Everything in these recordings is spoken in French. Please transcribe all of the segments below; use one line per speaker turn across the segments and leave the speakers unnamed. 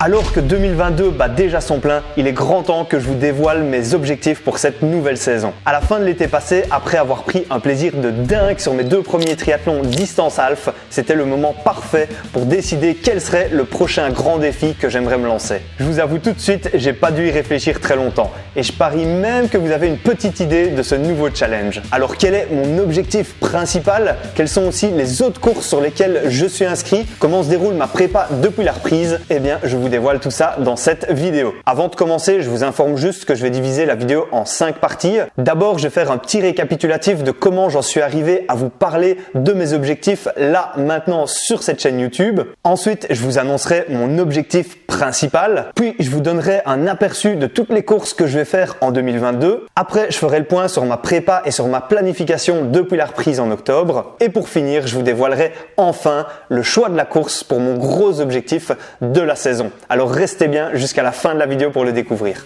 Alors que 2022 bat déjà son plein, il est grand temps que je vous dévoile mes objectifs pour cette nouvelle saison. À la fin de l'été passé, après avoir pris un plaisir de dingue sur mes 2 premiers triathlons distance half, c'était le moment parfait pour décider quel serait le prochain grand défi que j'aimerais me lancer. Je vous avoue tout de suite, j'ai pas dû y réfléchir très longtemps et je parie même que vous avez une petite idée de ce nouveau challenge. Alors quel est mon objectif principal? Quelles sont aussi les autres courses sur lesquelles je suis inscrit? Comment se déroule ma prépa depuis la reprise? Eh bien, je vous dévoile tout ça dans cette vidéo. Avant de commencer, je vous informe juste que je vais diviser la vidéo en 5 parties. D'abord, je vais faire un petit récapitulatif de comment j'en suis arrivé à vous parler de mes objectifs là, maintenant, sur cette chaîne YouTube. Ensuite, je vous annoncerai mon objectif principal. Puis, je vous donnerai un aperçu de toutes les courses que je vais faire en 2022. Après, je ferai le point sur ma prépa et sur ma planification depuis la reprise en octobre. Et pour finir, je vous dévoilerai enfin le choix de la course pour mon gros objectif de la saison. Alors restez bien jusqu'à la fin de la vidéo pour le découvrir.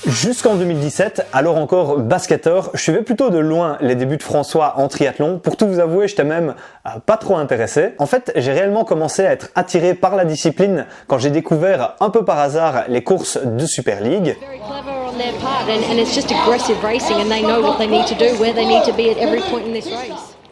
Jusqu'en 2017, alors encore basketteur, je suivais plutôt de loin les débuts de François en triathlon. Pour tout vous avouer, j'étais même pas trop intéressé. En fait, j'ai réellement commencé à être attiré par la discipline quand j'ai découvert un peu par hasard les courses de Super League.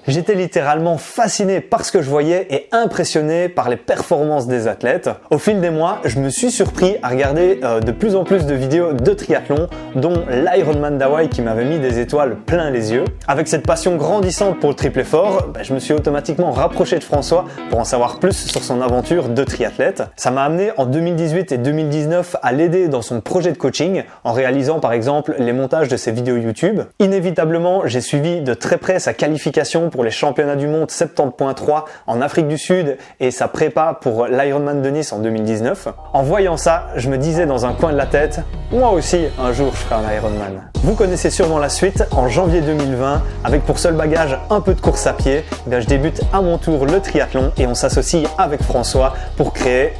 J'étais littéralement fasciné par ce que je voyais et impressionné par les performances des athlètes. Au fil des mois, je me suis surpris à regarder de plus en plus de vidéos de triathlon, dont l'Ironman d'Hawaï qui m'avait mis des étoiles plein les yeux. Avec cette passion grandissante pour le triple effort, je me suis automatiquement rapproché de François pour en savoir plus sur son aventure de triathlète. Ça m'a amené en 2018 et 2019 à l'aider dans son projet de coaching en réalisant par exemple les montages de ses vidéos YouTube. Inévitablement, j'ai suivi de très près sa qualification pour les championnats du monde 70.3 en Afrique du Sud et sa prépa pour l'Ironman de Nice en 2019. En voyant ça, je me disais dans un coin de la tête, moi aussi, un jour, je ferai un Ironman. Vous connaissez sûrement la suite. En janvier 2020, avec pour seul bagage un peu de course à pied, je débute à mon tour le triathlon et on s'associe avec François pour créer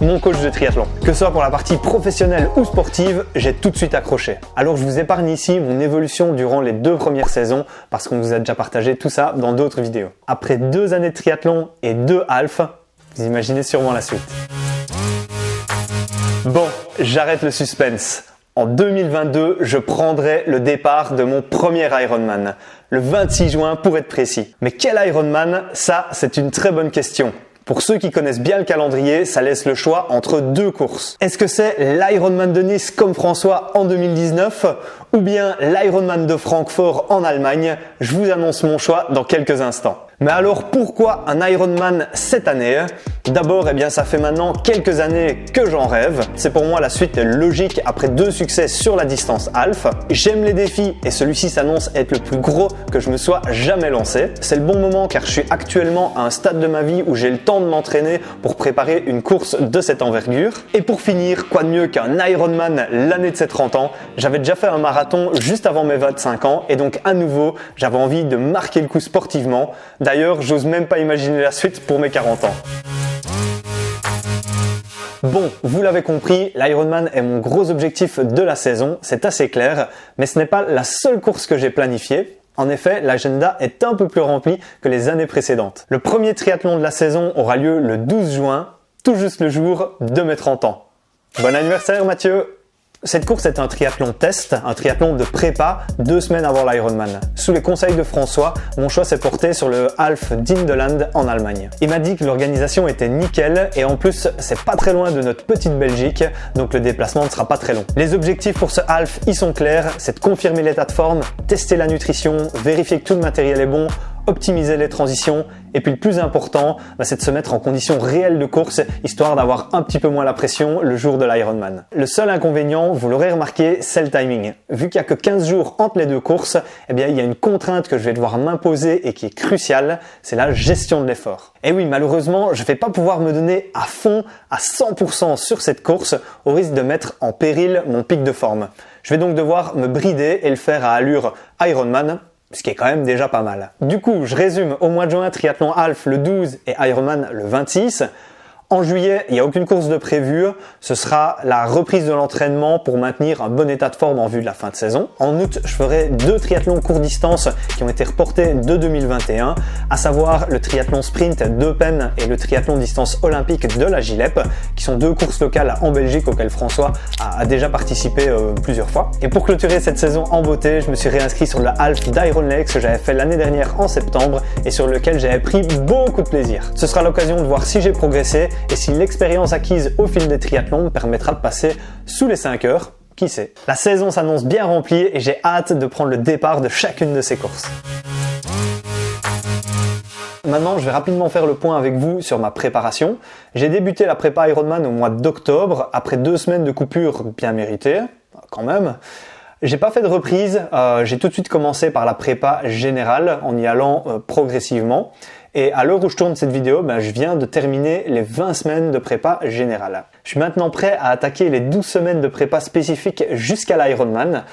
mon coach de triathlon. Que ce soit pour la partie professionnelle ou sportive, j'ai tout de suite accroché. Alors je vous épargne ici mon évolution durant les 2 premières saisons parce qu'on vous a déjà partagé tout ça dans d'autres vidéos. Après 2 années de triathlon et 2 half, vous imaginez sûrement la suite. Bon, j'arrête le suspense. En 2022, je prendrai le départ de mon premier Ironman, le 26 juin pour être précis. Mais quel Ironman? Ça, c'est une très bonne question. Pour ceux qui connaissent bien le calendrier, ça laisse le choix entre 2 courses. Est-ce que c'est l'Ironman de Nice comme François en 2019 ou bien l'Ironman de Francfort en Allemagne? Je vous annonce mon choix dans quelques instants. Mais alors pourquoi un Ironman cette année? D'abord, ça fait maintenant quelques années que j'en rêve. C'est pour moi la suite logique après 2 succès sur la distance half. J'aime les défis et celui-ci s'annonce être le plus gros que je me sois jamais lancé. C'est le bon moment car je suis actuellement à un stade de ma vie où j'ai le temps de m'entraîner pour préparer une course de cette envergure. Et pour finir, quoi de mieux qu'un Ironman l'année de ses 30 ans? J'avais déjà fait un marathon juste avant mes 25 ans et donc à nouveau, j'avais envie de marquer le coup sportivement. D'ailleurs, j'ose même pas imaginer la suite pour mes 40 ans. Bon, vous l'avez compris, l'Ironman est mon gros objectif de la saison, c'est assez clair, mais ce n'est pas la seule course que j'ai planifiée. En effet, l'agenda est un peu plus rempli que les années précédentes. Le premier triathlon de la saison aura lieu le 12 juin, tout juste le jour de mes 30 ans. Bon anniversaire Mathieu! Cette course est un triathlon test, un triathlon de prépa 2 semaines avant l'Ironman. Sous les conseils de François, mon choix s'est porté sur le Half d'Indeland en Allemagne. Il m'a dit que l'organisation était nickel et en plus c'est pas très loin de notre petite Belgique, donc le déplacement ne sera pas très long. Les objectifs pour ce Half y sont clairs, c'est de confirmer l'état de forme, tester la nutrition, vérifier que tout le matériel est bon, optimiser les transitions et puis le plus important, c'est de se mettre en condition réelle de course histoire d'avoir un petit peu moins la pression le jour de l'Ironman. Le seul inconvénient, vous l'aurez remarqué, c'est le timing. Vu qu'il n'y a que 15 jours entre les 2 courses, il y a une contrainte que je vais devoir m'imposer et qui est cruciale, c'est la gestion de l'effort. Et oui, malheureusement, je ne vais pas pouvoir me donner à fond, à 100% sur cette course au risque de mettre en péril mon pic de forme. Je vais donc devoir me brider et le faire à allure Ironman, ce qui est quand même déjà pas mal. Du coup, je résume, au mois de juin, triathlon half le 12 et Ironman le 26. En juillet, il n'y a aucune course de prévue. Ce sera la reprise de l'entraînement pour maintenir un bon état de forme en vue de la fin de saison. En août, je ferai 2 triathlons courte distance qui ont été reportés de 2021, à savoir le triathlon sprint d'Eupen et le triathlon distance olympique de la Gilep, qui sont 2 courses locales en Belgique auxquelles François a déjà participé plusieurs fois. Et pour clôturer cette saison en beauté, je me suis réinscrit sur le half d'Iron Lakes que j'avais fait l'année dernière en septembre et sur lequel j'avais pris beaucoup de plaisir. Ce sera l'occasion de voir si j'ai progressé et si l'expérience acquise au fil des triathlons me permettra de passer sous les 5 heures, qui sait. La saison s'annonce bien remplie et j'ai hâte de prendre le départ de chacune de ces courses. Maintenant, je vais rapidement faire le point avec vous sur ma préparation. J'ai débuté la prépa Ironman au mois d'octobre, après 2 semaines de coupure bien méritées, quand même. J'ai pas fait de reprise, j'ai tout de suite commencé par la prépa générale en y allant progressivement. Et à l'heure où je tourne cette vidéo, je viens de terminer les 20 semaines de prépa générale. Je suis maintenant prêt à attaquer les 12 semaines de prépa spécifiques jusqu'à l'Ironman.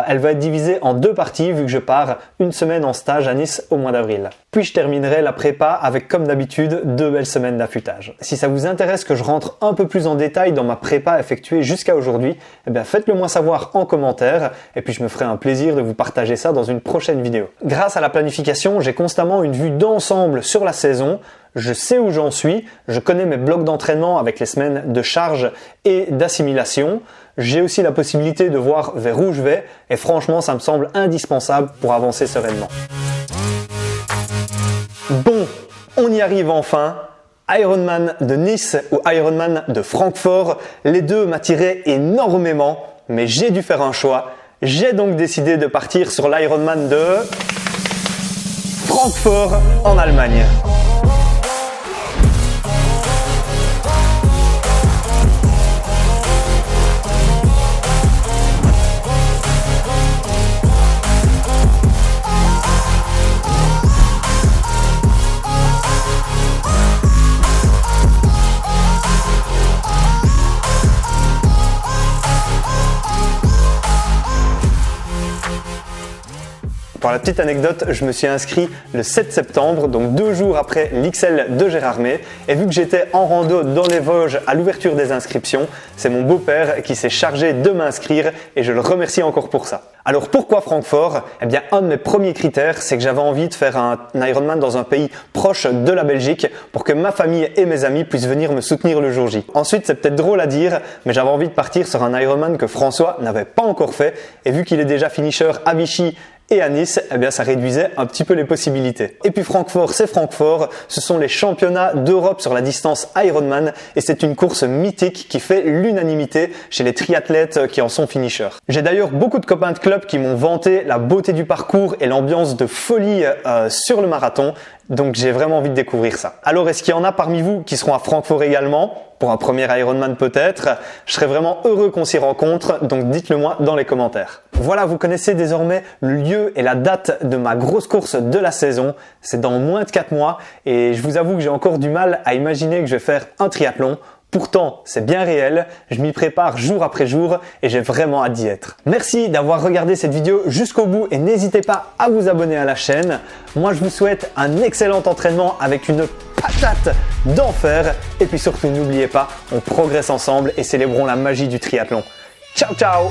Elle va être divisée en 2 parties vu que je pars 1 semaine en stage à Nice au mois d'avril. Puis je terminerai la prépa avec, comme d'habitude, 2 belles semaines d'affûtage. Si ça vous intéresse que je rentre un peu plus en détail dans ma prépa effectuée jusqu'à aujourd'hui, faites-le moi savoir en commentaire et puis je me ferai un plaisir de vous partager ça dans une prochaine vidéo. Grâce à la planification, j'ai constamment une vue d'ensemble sur la saison. Je sais où j'en suis, je connais mes blocs d'entraînement avec les semaines de charge et d'assimilation. J'ai aussi la possibilité de voir vers où je vais et franchement, ça me semble indispensable pour avancer sereinement. Bon, on y arrive enfin. Ironman de Nice ou Ironman de Francfort, les deux m'attiraient énormément, mais j'ai dû faire un choix. J'ai donc décidé de partir sur l'Ironman de Francfort en Allemagne. Pour la petite anecdote, je me suis inscrit le 7 septembre, donc 2 jours après l'XL de Gérard May. Et vu que j'étais en rando dans les Vosges à l'ouverture des inscriptions, c'est mon beau-père qui s'est chargé de m'inscrire et je le remercie encore pour ça. Alors pourquoi Francfort ? Eh bien, un de mes premiers critères, c'est que j'avais envie de faire un Ironman dans un pays proche de la Belgique pour que ma famille et mes amis puissent venir me soutenir le jour J. Ensuite, c'est peut-être drôle à dire, mais j'avais envie de partir sur un Ironman que François n'avait pas encore fait. Et vu qu'il est déjà finisher à Vichy et à Nice, eh bien ça réduisait un petit peu les possibilités. Et puis Francfort, c'est Francfort, ce sont les championnats d'Europe sur la distance Ironman et c'est une course mythique qui fait l'unanimité chez les triathlètes qui en sont finishers. J'ai d'ailleurs beaucoup de copains de club qui m'ont vanté la beauté du parcours et l'ambiance de folie sur le marathon, donc j'ai vraiment envie de découvrir ça. Alors est-ce qu'il y en a parmi vous qui seront à Francfort également ? Pour un premier Ironman peut-être, je serais vraiment heureux qu'on s'y rencontre, donc dites-le moi dans les commentaires. Voilà, vous connaissez désormais le lieu et la date de ma grosse course de la saison. C'est dans moins de 4 mois et je vous avoue que j'ai encore du mal à imaginer que je vais faire un triathlon. Pourtant, c'est bien réel, je m'y prépare jour après jour et j'ai vraiment hâte d'y être. Merci d'avoir regardé cette vidéo jusqu'au bout et n'hésitez pas à vous abonner à la chaîne. Moi, je vous souhaite un excellent entraînement avec une patate d'enfer. Et puis surtout, n'oubliez pas, on progresse ensemble et célébrons la magie du triathlon. Ciao, ciao!